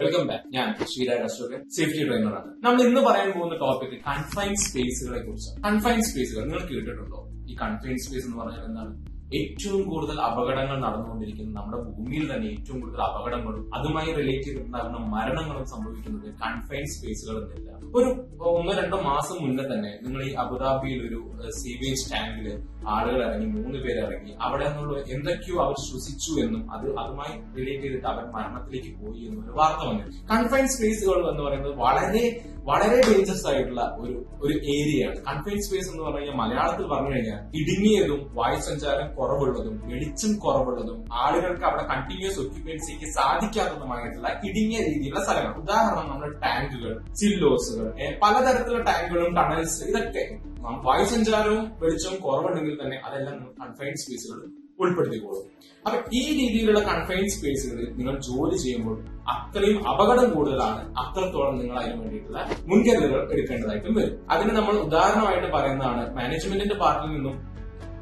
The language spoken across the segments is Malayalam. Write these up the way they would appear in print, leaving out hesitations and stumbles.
Welcome back. ഞാൻ ശ്രീരാജ് അശോക്, സേഫ്റ്റി ട്രെയിനറാണ്. നമ്മൾ ഇന്ന് പറയാൻ പോകുന്ന ടോപ്പിക് കൺഫൈൻഡ് സ്പേസുകളെ കുറിച്ചാണ്. കൺഫൈൻഡ് സ്പേസുകൾ നിങ്ങൾ കേട്ടിട്ടുണ്ടോ? ഈ കൺഫൈൻഡ് സ്പേസ് എന്ന് പറഞ്ഞാൽ എന്താണ്? ഏറ്റവും കൂടുതൽ അപകടങ്ങൾ നടന്നുകൊണ്ടിരിക്കുന്നത് നമ്മുടെ ഭൂമിയിൽ തന്നെ ഏറ്റവും കൂടുതൽ അപകടങ്ങളും അതുമായി റിലേറ്റ് ചെയ്തിട്ടുണ്ടാകുന്ന മരണങ്ങളും സംഭവിക്കുന്നത് കൺഫൈൻഡ് സ്പേസുകൾ എന്നില്ല. ഒരു 1-2 മാസം മുന്നേ തന്നെ നിങ്ങൾ ഈ അബുദാബിയിൽ ഒരു സീവേജ് ടാങ്കില് ആളുകൾ ഇറങ്ങി, 3 പേര് ഇറങ്ങി. അവിടെ നിന്നുള്ള എന്തൊക്കെയോ അവർ ശ്വസിച്ചു എന്നും അതുമായി റിലേറ്റ് ചെയ്തിട്ട് അവർ മരണത്തിലേക്ക് പോയി എന്നും ഒരു വാർത്ത വന്നു. കൺഫൈൻഡ് സ്പേസുകൾ എന്ന് പറയുന്നത് വളരെ വളരെ ഡേഞ്ചറസ് ആയിട്ടുള്ള ഒരു ഏരിയയാണ്. കൺഫൈൻഡ് സ്പേസ് എന്ന് പറഞ്ഞു കഴിഞ്ഞാൽ മലയാളത്തിൽ പറഞ്ഞു കഴിഞ്ഞാൽ ഇടുങ്ങിയതും വായുസഞ്ചാരം കുറവുള്ളതും വെളിച്ചം കുറവുള്ളതും ആളുകൾക്ക് അവിടെ കണ്ടിന്യൂസ് ഒക്യുപ്പൻസിക്ക് സാധിക്കാത്തതുമായിട്ടുള്ള ഇടുങ്ങിയ രീതിയിലുള്ള സ്ഥലങ്ങൾ. ഉദാഹരണം നമ്മുടെ ടാങ്കുകൾ, സില്ലോസുകൾ, പലതരത്തിലുള്ള ടാങ്കുകളും ടണൽസ്, ഇതൊക്കെ വായുസഞ്ചാരവും വെളിച്ചവും കുറവുണ്ടെങ്കിൽ തന്നെ അതെല്ലാം കൺഫൈൻഡ് സ്പേസുകൾ ഉൾപ്പെടുത്തിക്കോളും. അപ്പൊ ഈ രീതിയിലുള്ള കൺഫൈൻഡ് സ്പേസുകളിൽ നിങ്ങൾ ജോലി ചെയ്യുമ്പോൾ അത്രയും അപകടം കൂടുതലാണ്. അത്രത്തോളം നിങ്ങൾ അതിന് വേണ്ടിയിട്ടുള്ള മുൻകരുതലുകൾ എടുക്കേണ്ടതായിട്ടും വരും. അതിന് നമ്മൾ ഉദാഹരണമായിട്ട് പറയുന്നതാണ് മാനേജ്മെന്റിന്റെ പാർട്ടിൽ നിന്നും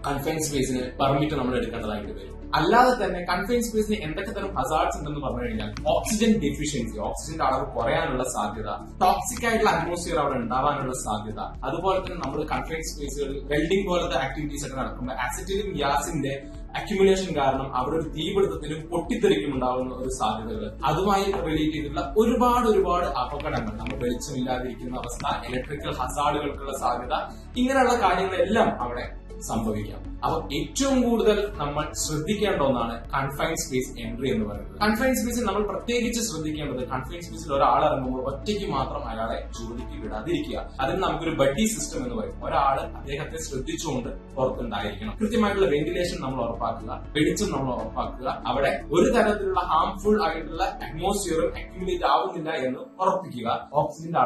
കൺഫൈൻഡ് സ്പേസിന് പെർമിറ്റ് നമ്മൾ എടുക്കേണ്ടതായിട്ട് വരും. അല്ലാതെ തന്നെ കൺഫൈൻഡ് സ്പേസിന് എന്തൊക്കെ തരം ഹസാർഡ്സ് ഉണ്ടെന്ന് പറഞ്ഞു കഴിഞ്ഞാൽ ഓക്സിജൻ ഡെഫിഷ്യൻസി, ഓക്സിജന്റെ അളവ് കുറയാനുള്ള സാധ്യത, ടോക്സിക് ആയിട്ടുള്ള അറ്റ്മോസ്ഫിയർ അവിടെ ഉണ്ടാവാനുള്ള സാധ്യത, അതുപോലെ തന്നെ നമ്മൾ കൺഫൈൻഡ് സ്പേസുകളിൽ വെൽഡിംഗ് പോലത്തെ ആക്ടിവിറ്റീസ് ഒക്കെ നടക്കുമ്പോൾ അസിറ്റിലും ഗ്യാസിന്റെ അക്യുമുലേഷൻ കാരണം അവിടെ ഒരു തീപിടുത്തത്തിലും പൊട്ടിത്തെറിക്കും ഉണ്ടാവുന്ന ഒരു സാധ്യതകൾ, അതുമായി റിലേറ്റ് ചെയ്തിട്ടുള്ള ഒരുപാട് അപകടങ്ങൾ, നമ്മൾ വെളിച്ചമില്ലാതിരിക്കുന്ന അവസ്ഥ, ഇലക്ട്രിക്കൽ ഹസാർഡുകൾക്കുള്ള സാധ്യത, ഇങ്ങനെയുള്ള കാര്യങ്ങളെല്ലാം അവിടെ സംഭവിക്കാം. അപ്പൊ ഏറ്റവും കൂടുതൽ നമ്മൾ ശ്രദ്ധിക്കേണ്ട ഒന്നാണ് കൺഫൈൻഡ് സ്പേസ് എൻട്രി എന്ന് പറയുന്നത്. കൺഫൈൻഡ് സ്പേസിൽ നമ്മൾ പ്രത്യേകിച്ച് ശ്രദ്ധിക്കേണ്ടത്, കൺഫൈൻഡ് സ്പേസിൽ ഒരാൾ ഇറങ്ങുമ്പോൾ ഒറ്റയ്ക്ക് മാത്രം അയാളെ ജോലിക്ക് വിടാതിരിക്കുക. അതിന് നമുക്കൊരു ബഡ്ഡി സിസ്റ്റം എന്ന് പറയും. ഒരാൾ അദ്ദേഹത്തെ ശ്രദ്ധിച്ചുകൊണ്ട് പുറത്തുണ്ടായിരിക്കണം. കൃത്യമായിട്ടുള്ള വെന്റിലേഷൻ നമ്മൾ ഉറപ്പാക്കുക, വെളിച്ചം നമ്മൾ ഉറപ്പാക്കുക, അവിടെ ഒരു തരത്തിലുള്ള ഹാംഫുൾ ആയിട്ടുള്ള അറ്റ്മോസ്ഫിയറും അക്യുമുലേറ്റ് ആവുന്നില്ല എന്ന് ഉറപ്പിക്കുക, ഓക്സിജന്റെ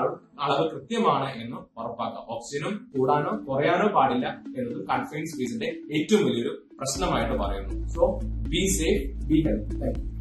അളവ് കൃത്യമാണ് എന്ന് ഉറപ്പാക്കുക. ഓക്സിജനും കൂടാനോ കുറയാനോ പാടില്ല എന്നത് കൺഫൈൻഡ് സ്പേസിന്റെ ഏറ്റവും വലിയൊരു പ്രശ്നമായിട്ട് പറയുന്നു. So be safe, be healthy. Thank you.